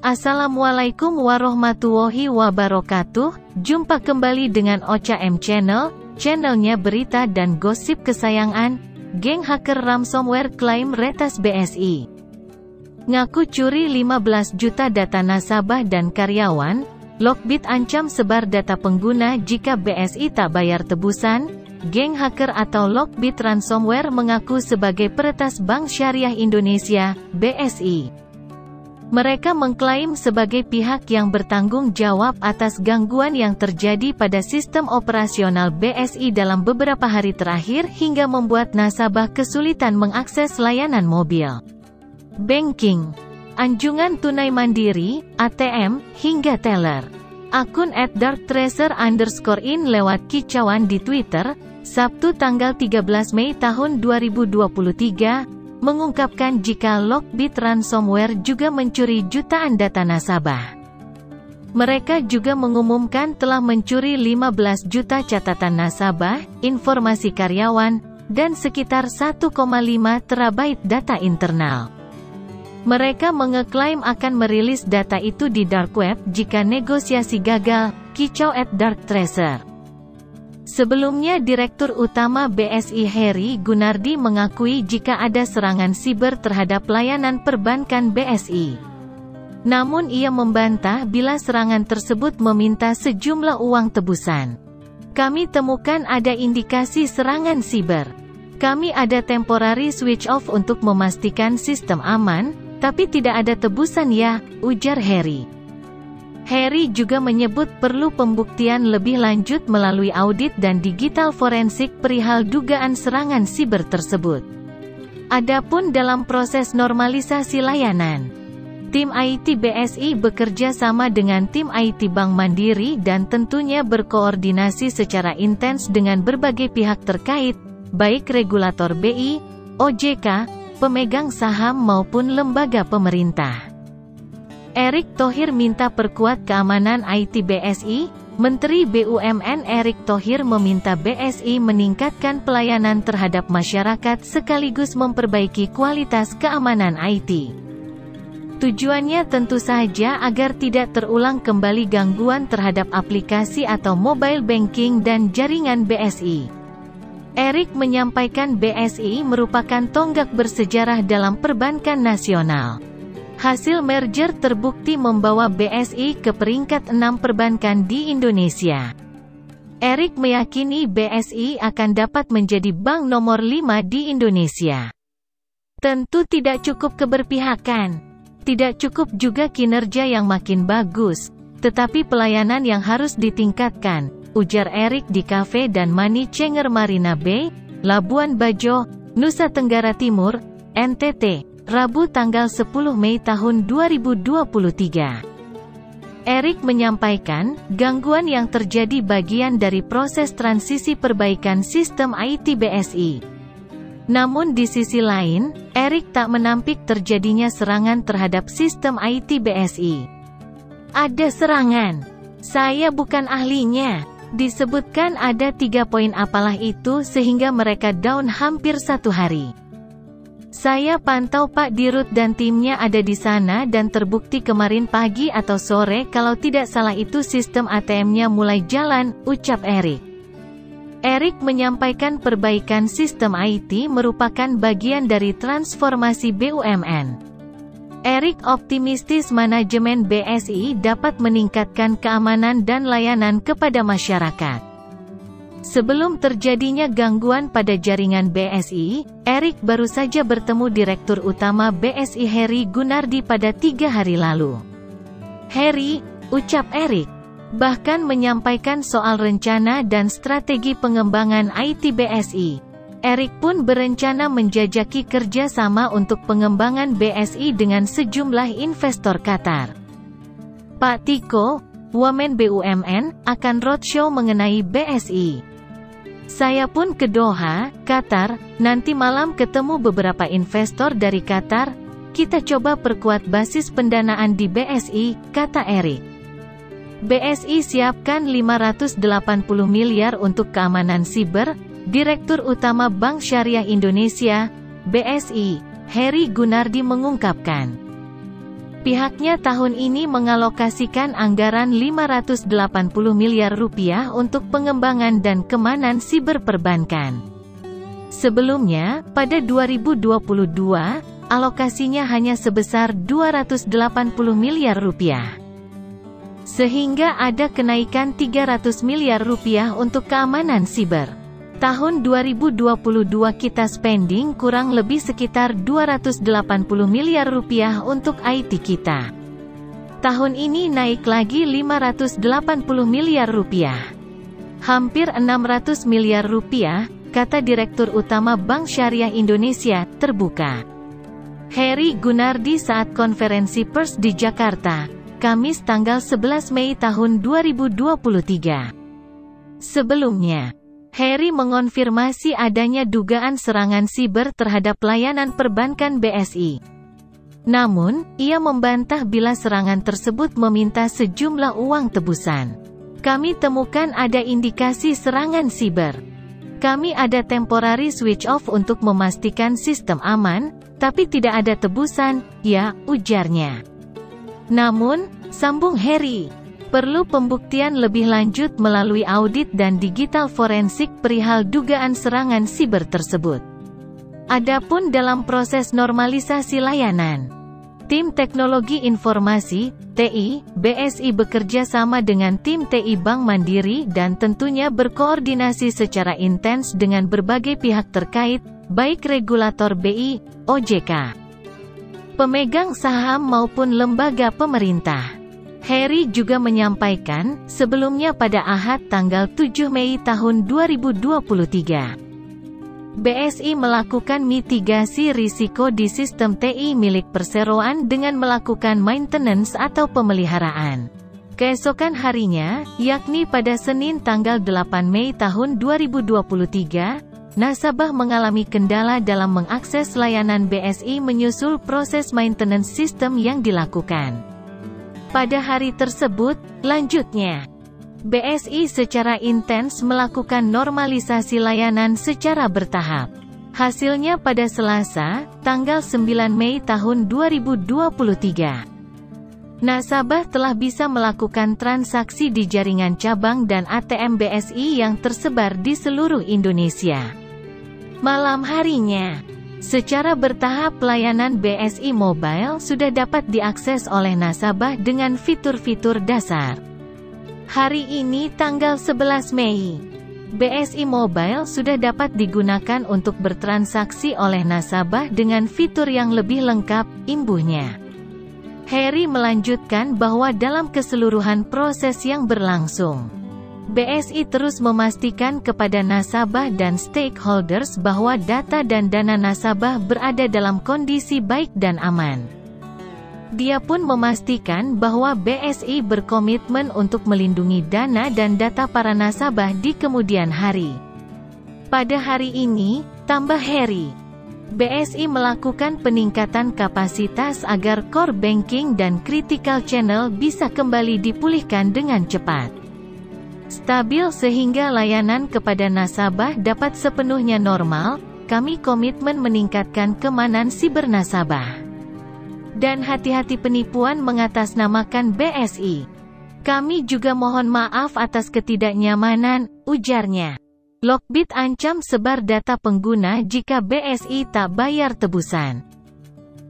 Assalamualaikum warahmatullahi wabarakatuh. Jumpa kembali dengan Ocha M Channel, channelnya berita dan gosip kesayangan. Geng hacker ransomware klaim retas BSI. Ngaku curi 15 juta data nasabah dan karyawan. Lockbit ancam sebar data pengguna jika BSI tak bayar tebusan. Geng hacker atau Lockbit ransomware mengaku sebagai peretas Bank Syariah Indonesia, BSI. Mereka mengklaim sebagai pihak yang bertanggung jawab atas gangguan yang terjadi pada sistem operasional BSI dalam beberapa hari terakhir hingga membuat nasabah kesulitan mengakses layanan mobil banking, anjungan tunai mandiri, ATM, hingga teller. Akun @darktreasure_in lewat kicauan di Twitter, Sabtu tanggal 13 Mei tahun 2023, mengungkapkan jika Lockbit ransomware juga mencuri jutaan data nasabah. Mereka juga mengumumkan telah mencuri 15 juta catatan nasabah, informasi karyawan, dan sekitar 1,5 terabyte data internal. Mereka mengeklaim akan merilis data itu di dark web jika negosiasi gagal, kicau @darktreasure. Sebelumnya Direktur Utama BSI Heri Gunardi mengakui jika ada serangan siber terhadap layanan perbankan BSI. Namun ia membantah bila serangan tersebut meminta sejumlah uang tebusan. Kami temukan ada indikasi serangan siber. Kami ada temporary switch off untuk memastikan sistem aman, tapi tidak ada tebusan ya, ujar Heri. Heri juga menyebut perlu pembuktian lebih lanjut melalui audit dan digital forensik perihal dugaan serangan siber tersebut. Adapun dalam proses normalisasi layanan, tim IT BSI bekerja sama dengan tim IT Bank Mandiri dan tentunya berkoordinasi secara intens dengan berbagai pihak terkait, baik regulator BI, OJK, pemegang saham maupun lembaga pemerintah. Erick Thohir minta perkuat keamanan IT BSI. Menteri BUMN Erick Thohir meminta BSI meningkatkan pelayanan terhadap masyarakat sekaligus memperbaiki kualitas keamanan IT. Tujuannya tentu saja agar tidak terulang kembali gangguan terhadap aplikasi atau mobile banking dan jaringan BSI. Erick menyampaikan BSI merupakan tonggak bersejarah dalam perbankan nasional. Hasil merger terbukti membawa BSI ke peringkat 6 perbankan di Indonesia. Erick meyakini BSI akan dapat menjadi bank nomor 5 di Indonesia. Tentu tidak cukup keberpihakan. Tidak cukup juga kinerja yang makin bagus, tetapi pelayanan yang harus ditingkatkan, ujar Erick di Cafe dan Money Changer Marina Bay, Labuan Bajo, Nusa Tenggara Timur, NTT. Rabu tanggal 10 Mei tahun 2023. Erick menyampaikan, gangguan yang terjadi bagian dari proses transisi perbaikan sistem IT BSI. Namun di sisi lain, Erick tak menampik terjadinya serangan terhadap sistem IT BSI. Ada serangan. Saya bukan ahlinya. Disebutkan ada 3 poin apalah itu sehingga mereka down hampir 1 hari. Saya pantau Pak Dirut dan timnya ada di sana dan terbukti kemarin pagi atau sore kalau tidak salah itu sistem ATM-nya mulai jalan, ucap Erick. Erick menyampaikan perbaikan sistem IT merupakan bagian dari transformasi BUMN. Erick optimistis manajemen BSI dapat meningkatkan keamanan dan layanan kepada masyarakat. Sebelum terjadinya gangguan pada jaringan BSI, Erick baru saja bertemu Direktur Utama BSI Heri Gunardi pada 3 hari lalu. Heri, ucap Erick, bahkan menyampaikan soal rencana dan strategi pengembangan IT BSI. Erick pun berencana menjajaki kerjasama untuk pengembangan BSI dengan sejumlah investor Qatar. Pak Tiko, Wamen BUMN, akan roadshow mengenai BSI. Saya pun ke Doha, Qatar, nanti malam ketemu beberapa investor dari Qatar, kita coba perkuat basis pendanaan di BSI, kata Erick. BSI siapkan 580 miliar untuk keamanan siber, Direktur Utama Bank Syariah Indonesia, BSI, Heri Gunardi mengungkapkan. Pihaknya tahun ini mengalokasikan anggaran 580 miliar rupiah untuk pengembangan dan keamanan siber perbankan. Sebelumnya, pada 2022, alokasinya hanya sebesar 280 miliar rupiah. Sehingga ada kenaikan 300 miliar rupiah untuk keamanan siber. Tahun 2022 kita spending kurang lebih sekitar 280 miliar rupiah untuk IT kita. Tahun ini naik lagi 580 miliar rupiah. Hampir 600 miliar rupiah, kata Direktur Utama Bank Syariah Indonesia, terbuka. Heri Gunardi saat konferensi pers di Jakarta, Kamis tanggal 11 Mei tahun 2023. Sebelumnya, Heri mengonfirmasi adanya dugaan serangan siber terhadap layanan perbankan BSI. Namun, ia membantah bila serangan tersebut meminta sejumlah uang tebusan. Kami temukan ada indikasi serangan siber. Kami ada temporary switch off untuk memastikan sistem aman, tapi tidak ada tebusan, ya, ujarnya. Namun, sambung Heri, perlu pembuktian lebih lanjut melalui audit dan digital forensik perihal dugaan serangan siber tersebut. Adapun dalam proses normalisasi layanan, Tim Teknologi Informasi, TI, BSI bekerja sama dengan tim TI Bank Mandiri dan tentunya berkoordinasi secara intens dengan berbagai pihak terkait, baik regulator BI, OJK, pemegang saham maupun lembaga pemerintah. Heri juga menyampaikan, sebelumnya pada Ahad tanggal 7 Mei tahun 2023, BSI melakukan mitigasi risiko di sistem TI milik perseroan dengan melakukan maintenance atau pemeliharaan. Keesokan harinya, yakni pada Senin tanggal 8 Mei tahun 2023, nasabah mengalami kendala dalam mengakses layanan BSI menyusul proses maintenance sistem yang dilakukan. Pada hari tersebut, lanjutnya, BSI secara intens melakukan normalisasi layanan secara bertahap. Hasilnya pada Selasa, tanggal 9 Mei tahun 2023. Nasabah telah bisa melakukan transaksi di jaringan cabang dan ATM BSI yang tersebar di seluruh Indonesia. Malam harinya, secara bertahap layanan BSI Mobile sudah dapat diakses oleh nasabah dengan fitur-fitur dasar. Hari ini tanggal 11 Mei, BSI Mobile sudah dapat digunakan untuk bertransaksi oleh nasabah dengan fitur yang lebih lengkap, imbuhnya. Heri melanjutkan bahwa dalam keseluruhan proses yang berlangsung, BSI terus memastikan kepada nasabah dan stakeholders bahwa data dan dana nasabah berada dalam kondisi baik dan aman. Dia pun memastikan bahwa BSI berkomitmen untuk melindungi dana dan data para nasabah di kemudian hari. Pada hari ini, tambah Heri, BSI melakukan peningkatan kapasitas agar core banking dan critical channel bisa kembali dipulihkan dengan cepat, stabil sehingga layanan kepada nasabah dapat sepenuhnya normal. Kami komitmen meningkatkan keamanan siber nasabah dan hati-hati penipuan mengatasnamakan BSI. Kami juga mohon maaf atas ketidaknyamanan, ujarnya. Lockbit ancam sebar data pengguna jika BSI tak bayar tebusan.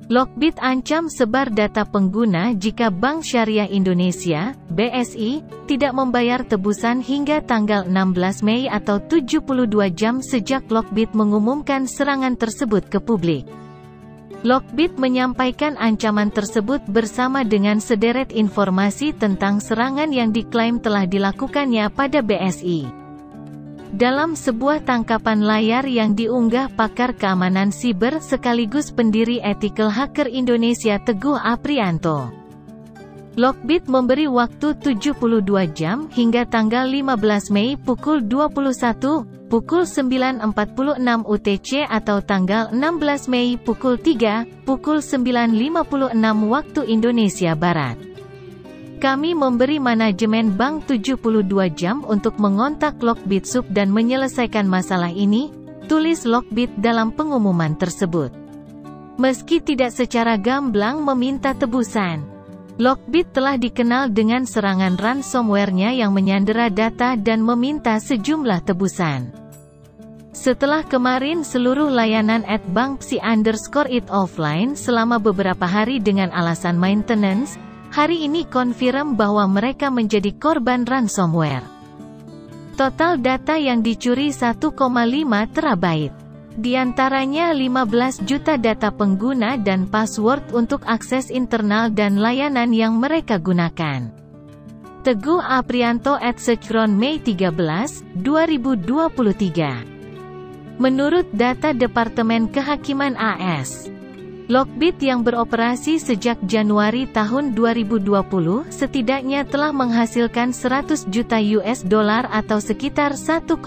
Lockbit ancam sebar data pengguna jika Bank Syariah Indonesia, BSI, tidak membayar tebusan hingga tanggal 16 Mei atau 72 jam sejak Lockbit mengumumkan serangan tersebut ke publik. Lockbit menyampaikan ancaman tersebut bersama dengan sederet informasi tentang serangan yang diklaim telah dilakukannya pada BSI. Dalam sebuah tangkapan layar yang diunggah pakar keamanan siber sekaligus pendiri Ethical Hacker Indonesia Teguh Aprianto, Lockbit memberi waktu 72 jam hingga tanggal 15 Mei pukul 21, pukul 9.46 UTC atau tanggal 16 Mei pukul 3, pukul 9.56 waktu Indonesia Barat. Kami memberi manajemen bank 72 jam untuk mengontak Lockbit Sub dan menyelesaikan masalah ini, tulis Lockbit dalam pengumuman tersebut. Meski tidak secara gamblang meminta tebusan, Lockbit telah dikenal dengan serangan ransomware-nya yang menyandera data dan meminta sejumlah tebusan. Setelah kemarin seluruh layanan @bankpsi_it offline selama beberapa hari dengan alasan maintenance, hari ini confirm bahwa mereka menjadi korban ransomware. Total data yang dicuri 1,5 terabyte. Di antaranya 15 juta data pengguna dan password untuk akses internal dan layanan yang mereka gunakan. Teguh Aprianto @Sekron Mei 13, 2023. Menurut data Departemen Kehakiman AS, Lockbit yang beroperasi sejak Januari tahun 2020 setidaknya telah menghasilkan 100 juta US dollar atau sekitar 1,49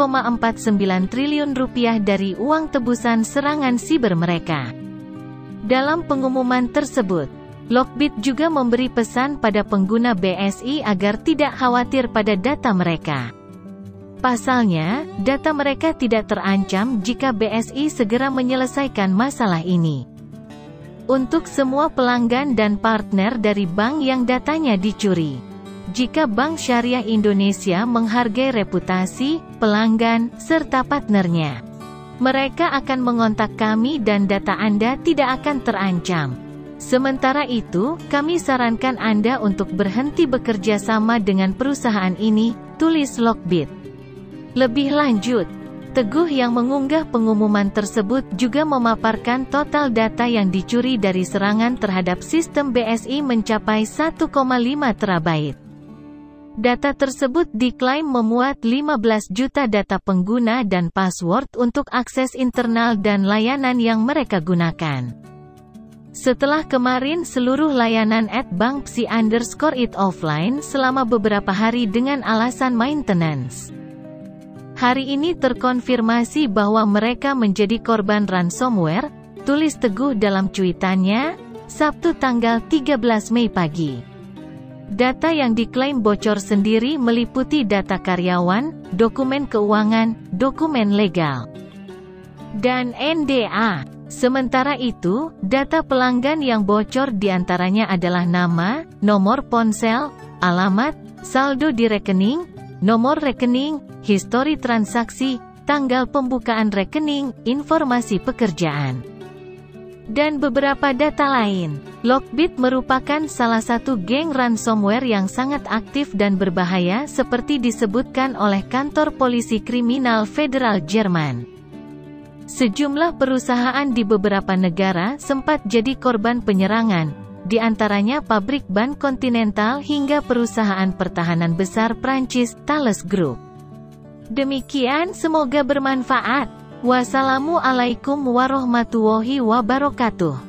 triliun rupiah dari uang tebusan serangan siber mereka. Dalam pengumuman tersebut, Lockbit juga memberi pesan pada pengguna BSI agar tidak khawatir pada data mereka. Pasalnya, data mereka tidak terancam jika BSI segera menyelesaikan masalah ini. Untuk semua pelanggan dan partner dari bank yang datanya dicuri, jika Bank Syariah Indonesia menghargai reputasi, pelanggan, serta partnernya, mereka akan mengontak kami dan data Anda tidak akan terancam. Sementara itu, kami sarankan Anda untuk berhenti bekerja sama dengan perusahaan ini, tulis Lockbit. Lebih lanjut, Teguh yang mengunggah pengumuman tersebut juga memaparkan total data yang dicuri dari serangan terhadap sistem BSI mencapai 1,5 terabyte. Data tersebut diklaim memuat 15 juta data pengguna dan password untuk akses internal dan layanan yang mereka gunakan. Setelah kemarin seluruh layanan @bankpsi_it offline selama beberapa hari dengan alasan maintenance, hari ini terkonfirmasi bahwa mereka menjadi korban ransomware, tulis Teguh dalam cuitannya, Sabtu tanggal 13 Mei pagi. Data yang diklaim bocor sendiri meliputi data karyawan, dokumen keuangan, dokumen legal, dan NDA. Sementara itu, data pelanggan yang bocor diantaranya adalah nama, nomor ponsel, alamat, saldo di rekening, nomor rekening, histori transaksi, tanggal pembukaan rekening, informasi pekerjaan, dan beberapa data lain. Lockbit merupakan salah satu geng ransomware yang sangat aktif dan berbahaya seperti disebutkan oleh kantor polisi kriminal federal Jerman. Sejumlah perusahaan di beberapa negara sempat jadi korban penyerangan, di antaranya pabrik ban Continental hingga perusahaan pertahanan besar Prancis, Thales Group. Demikian, semoga bermanfaat. Wassalamualaikum warahmatullahi wabarakatuh.